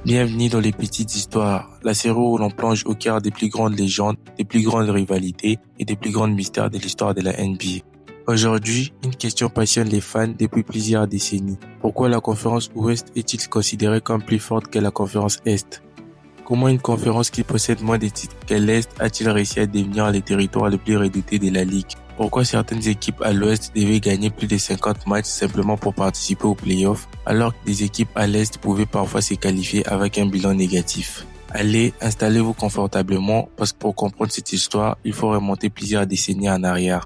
Bienvenue dans les petites histoires, la série où l'on plonge au cœur des plus grandes légendes, des plus grandes rivalités et des plus grands mystères de l'histoire de la NBA. Aujourd'hui, une question passionne les fans depuis plusieurs décennies. Pourquoi la conférence Ouest est-il considérée comme plus forte que la conférence Est? Comment une conférence qui possède moins de titres que l'Est a-t-il réussi à devenir le territoire le plus redouté de la Ligue? Pourquoi certaines équipes à l'Ouest devaient gagner plus de 50 matchs simplement pour participer aux playoffs, alors que des équipes à l'Est pouvaient parfois se qualifier avec un bilan négatif? Allez, installez-vous confortablement parce que pour comprendre cette histoire, il faut remonter plusieurs décennies en arrière.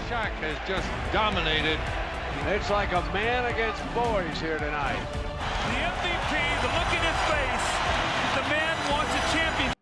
Shaq has just dominated. It's like a man against boys here tonight. The MVP, the look in his face, the man wants a champion.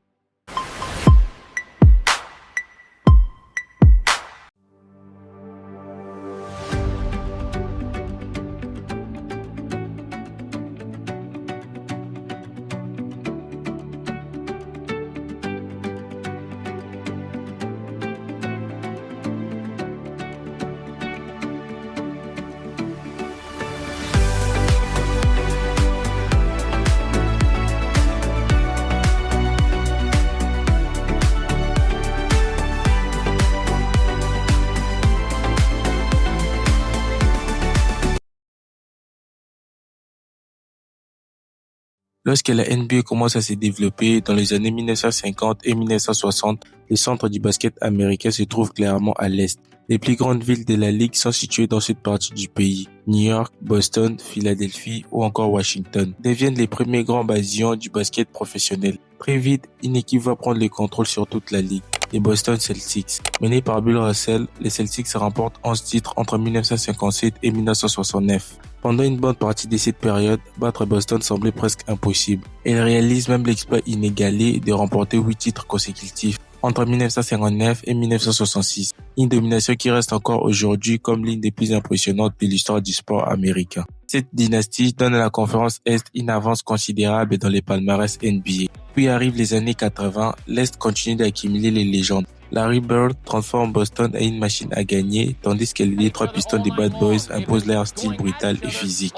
Lorsque la NBA commence à se développer dans les années 1950 et 1960, le centre du basket américain se trouve clairement à l'Est. Les plus grandes villes de la Ligue sont situées dans cette partie du pays. New York, Boston, Philadelphie ou encore Washington deviennent les premiers grands bastions du basket professionnel. Très vite, une équipe va prendre le contrôle sur toute la Ligue. Les Boston Celtics. Menés par Bill Russell, les Celtics remportent 11 titres entre 1957 et 1969. Pendant une bonne partie de cette période, battre Boston semblait presque impossible. Ils réalisent même l'exploit inégalé de remporter 8 titres consécutifs entre 1959 et 1966. Une domination qui reste encore aujourd'hui comme l'une des plus impressionnantes de l'histoire du sport américain. Cette dynastie donne à la conférence Est une avance considérable dans les palmarès NBA. Puis arrivent les années 80, l'Est continue d'accumuler les légendes. Larry Bird transforme Boston en une machine à gagner, tandis que les Detroit Pistons des Bad Boys imposent leur style brutal et physique.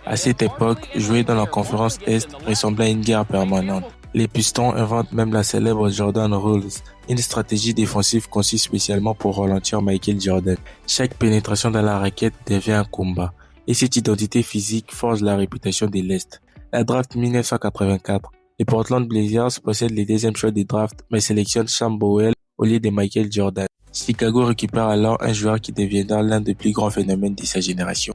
À cette époque, jouer dans la conférence Est ressemblait à une guerre permanente. Les Pistons inventent même la célèbre Jordan Rules, une stratégie défensive conçue spécialement pour ralentir Michael Jordan. Chaque pénétration dans la raquette devient un combat, et cette identité physique forge la réputation de l'Est. La draft 1984, les Portland Blazers possèdent les deuxièmes choix des drafts mais sélectionnent Sam Bowie au lieu de Michael Jordan. Chicago récupère alors un joueur qui deviendra l'un des plus grands phénomènes de sa génération.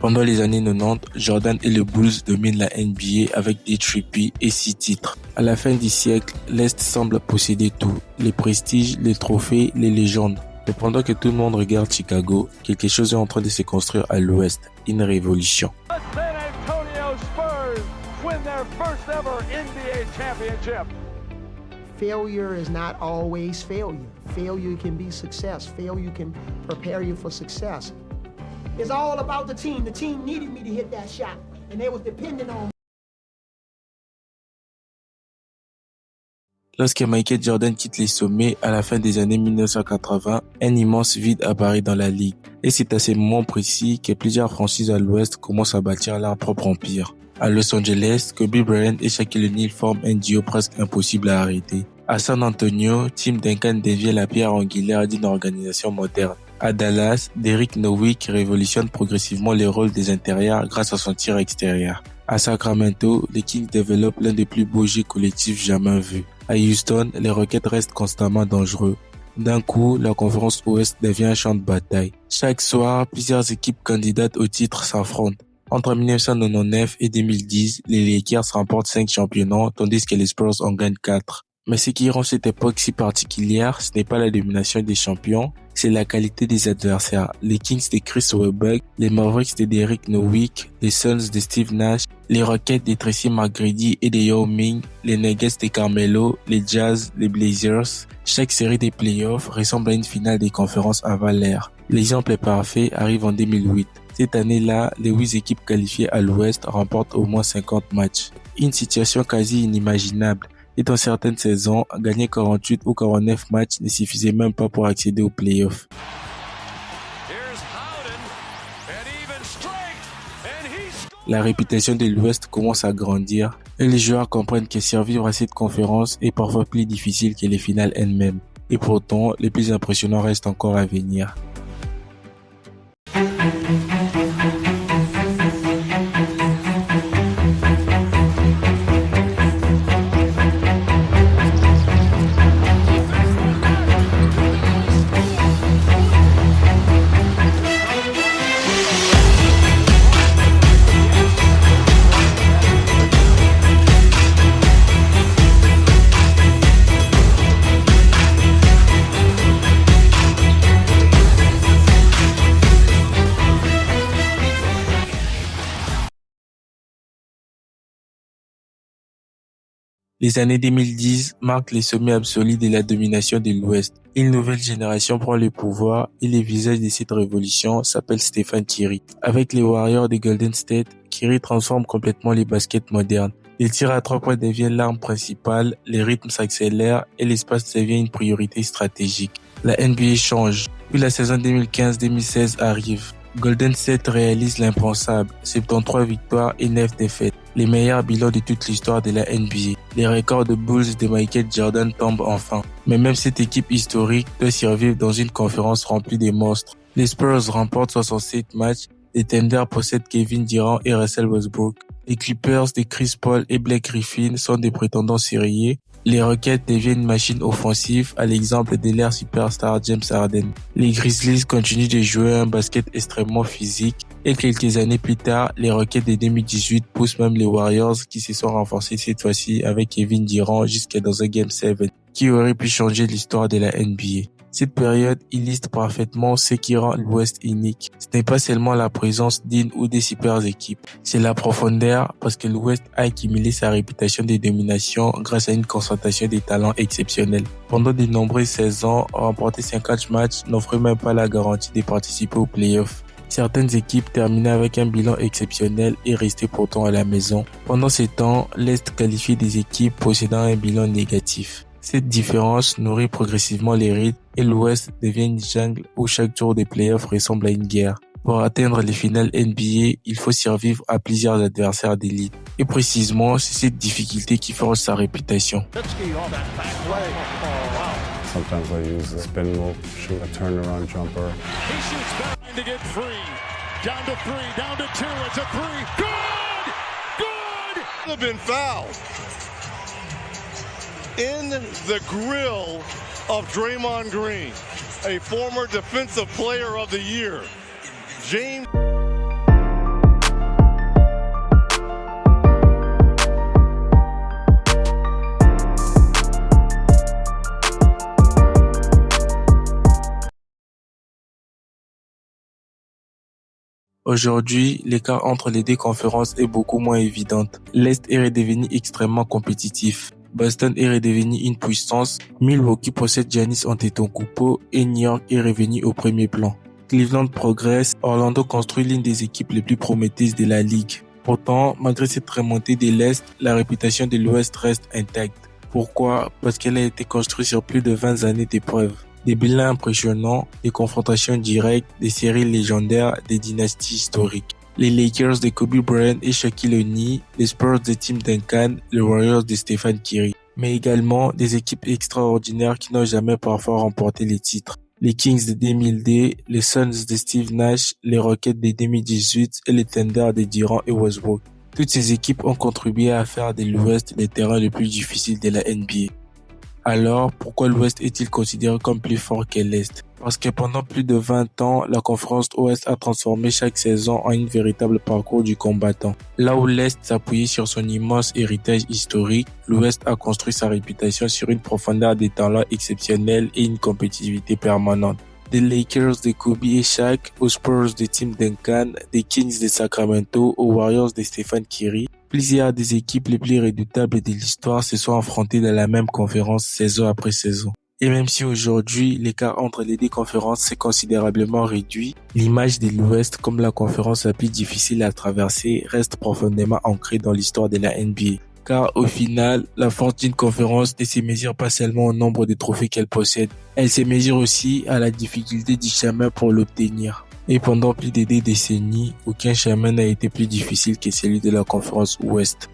Pendant les années 90, Jordan et les Bulls dominent la NBA avec des triples et 6 titres. À la fin du siècle, l'Est semble posséder tout, les prestiges, les trophées, les légendes. Mais pendant que tout le monde regarde Chicago, quelque chose est en train de se construire à l'Ouest, une révolution. Failure is not always failure. Failure can be success. Failure can prepare you for success. It's all about the team. The team needed me to hit that shot, and they was depending on me. Lorsque Michael Jordan quitte les sommets à la fin des années 1980, un immense vide apparaît dans la ligue. Et c'est à ces moments précis que plusieurs franchises à l'Ouest commencent à bâtir leur propre empire. À Los Angeles, Kobe Bryant et Shaquille O'Neal forment un duo presque impossible à arrêter. À San Antonio, Tim Duncan devient la pierre angulaire d'une organisation moderne. À Dallas, Derrick Nowitzki révolutionne progressivement les rôles des intérieurs grâce à son tir extérieur. À Sacramento, les Kings développent l'un des plus beaux jeux collectifs jamais vus. À Houston, les Rockets restent constamment dangereux. D'un coup, la conférence Ouest devient un champ de bataille. Chaque soir, plusieurs équipes candidates au titre s'affrontent. Entre 1999 et 2010, les Lakers remportent 5 championnats, tandis que les Spurs en gagnent 4. Mais ce qui rend cette époque si particulière, ce n'est pas la domination des champions, c'est la qualité des adversaires. Les Kings de Chris Webber, les Mavericks de Derrick Nowitzki, les Suns de Steve Nash, les Rockets de Tracy McGrady et de Yao Ming, les Nuggets de Carmelo, les Jazz, les Blazers. Chaque série des playoffs ressemble à une finale des conférences avant l'ère. L'exemple parfait arrive en 2008. Cette année-là, les 8 équipes qualifiées à l'Ouest remportent au moins 50 matchs. Une situation quasi inimaginable. Et dans certaines saisons, gagner 48 ou 49 matchs ne suffisait même pas pour accéder aux playoffs. La réputation de l'Ouest commence à grandir et les joueurs comprennent que survivre à cette conférence est parfois plus difficile que les finales elles-mêmes. Et pourtant, les plus impressionnants restent encore à venir. Les années 2010 marquent les sommets absolus de la domination de l'Ouest. Une nouvelle génération prend le pouvoir et le visage de cette révolution s'appelle Stephen Curry. Avec les Warriors de Golden State, Curry transforme complètement les baskets modernes. Les tirs à 3 points deviennent l'arme principale, les rythmes s'accélèrent et l'espace devient une priorité stratégique. La NBA change, puis la saison 2015-2016 arrive. Golden State réalise l'impensable, 73 victoires et 9 défaites. Les meilleurs bilans de toute l'histoire de la NBA. Les records de Bulls de Michael Jordan tombent enfin. Mais même cette équipe historique doit survivre dans une conférence remplie de monstres. Les Spurs remportent 67 matchs. Les Thunder possèdent Kevin Durant et Russell Westbrook. Les Clippers de Chris Paul et Blake Griffin sont des prétendants sérieux. Les Rockets deviennent une machine offensive à l'exemple de leur superstar James Harden. Les Grizzlies continuent de jouer un basket extrêmement physique et quelques années plus tard, les Rockets de 2018 poussent même les Warriors qui se sont renforcés cette fois-ci avec Kevin Durant jusqu'à dans un Game 7 qui aurait pu changer l'histoire de la NBA. Cette période illustre parfaitement ce qui rend l'Ouest unique. Ce n'est pas seulement la présence d'une ou des super équipes, c'est la profondeur parce que l'Ouest a accumulé sa réputation de domination grâce à une concentration de talents exceptionnels. Pendant de nombreuses saisons, remporter 50 matchs n'offrait même pas la garantie de participer aux playoffs. Certaines équipes terminaient avec un bilan exceptionnel et restaient pourtant à la maison. Pendant ce temps, l'Est qualifiait des équipes possédant un bilan négatif. Cette différence nourrit progressivement les rythmes et l'Ouest devient une jungle où chaque tour des playoffs ressemble à une guerre. Pour atteindre les finales NBA, il faut survivre à plusieurs adversaires d'élite. Et précisément, c'est cette difficulté qui forge sa réputation. Sometimes I use the spin move, shoot a turnaround jumper. He shoots back to get free. Down to 3, down to 2, it's a 3. Good! Good! Could have been fouled. In the grill of Draymond Green, a former Defensive Player of the Year, James. Aujourd'hui, l'écart entre les deux conférences est beaucoup moins évident. L'Est est redevenu extrêmement compétitif. Boston est redevenu une puissance, Milwaukee possède Giannis Antetokounmpo et New York est revenu au premier plan. Cleveland progresse, Orlando construit l'une des équipes les plus prometteuses de la ligue. Pourtant, malgré cette remontée de l'Est, la réputation de l'Ouest reste intacte. Pourquoi? Parce qu'elle a été construite sur plus de 20 années d'épreuves. Des bilans impressionnants, des confrontations directes, des séries légendaires, des dynasties historiques. Les Lakers de Kobe Bryant et Shaquille O'Neal, les Spurs de Tim Duncan, les Warriors de Stephen Curry. Mais également des équipes extraordinaires qui n'ont jamais parfois remporté les titres. Les Kings de 2002, les Suns de Steve Nash, les Rockets de 2018 et les Thunder de Durant et Westbrook. Toutes ces équipes ont contribué à faire de l'Ouest le terrain le plus difficile de la NBA. Alors, pourquoi l'Ouest est-il considéré comme plus fort que l'Est? Parce que pendant plus de 20 ans, la conférence Ouest a transformé chaque saison en un véritable parcours du combattant. Là où l'Est s'appuyait sur son immense héritage historique, l'Ouest a construit sa réputation sur une profondeur de talents exceptionnels et une compétitivité permanente. Des Lakers de Kobe et Shaq, aux Spurs de Tim Duncan, des Kings de Sacramento, aux Warriors de Stephen Curry, plusieurs des équipes les plus redoutables de l'histoire se sont affrontées dans la même conférence saison après saison. Et même si aujourd'hui, l'écart entre les deux conférences s'est considérablement réduit, l'image de l'Ouest comme la conférence la plus difficile à traverser reste profondément ancrée dans l'histoire de la NBA. Car au final, la force d'une conférence ne se mesure pas seulement au nombre de trophées qu'elle possède, elle se mesure aussi à la difficulté du chemin pour l'obtenir. Et pendant plus de 2 décennies, aucun chemin n'a été plus difficile que celui de la conférence Ouest.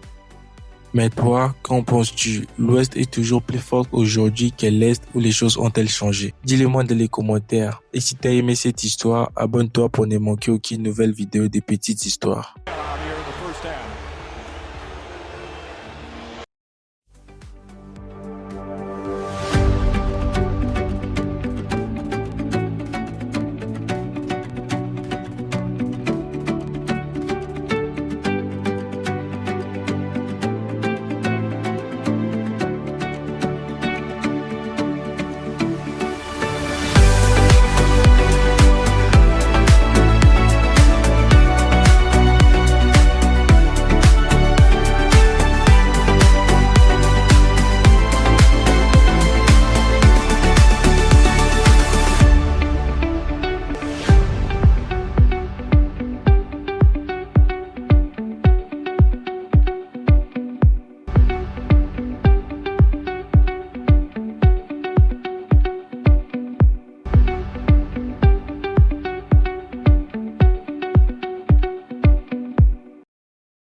Mais toi, qu'en penses-tu? L'Ouest est toujours plus forte aujourd'hui que l'Est ou les choses ont-elles changé? Dis-le-moi dans les commentaires. Et si t'as aimé cette histoire, abonne-toi pour ne manquer aucune nouvelle vidéo de petites histoires.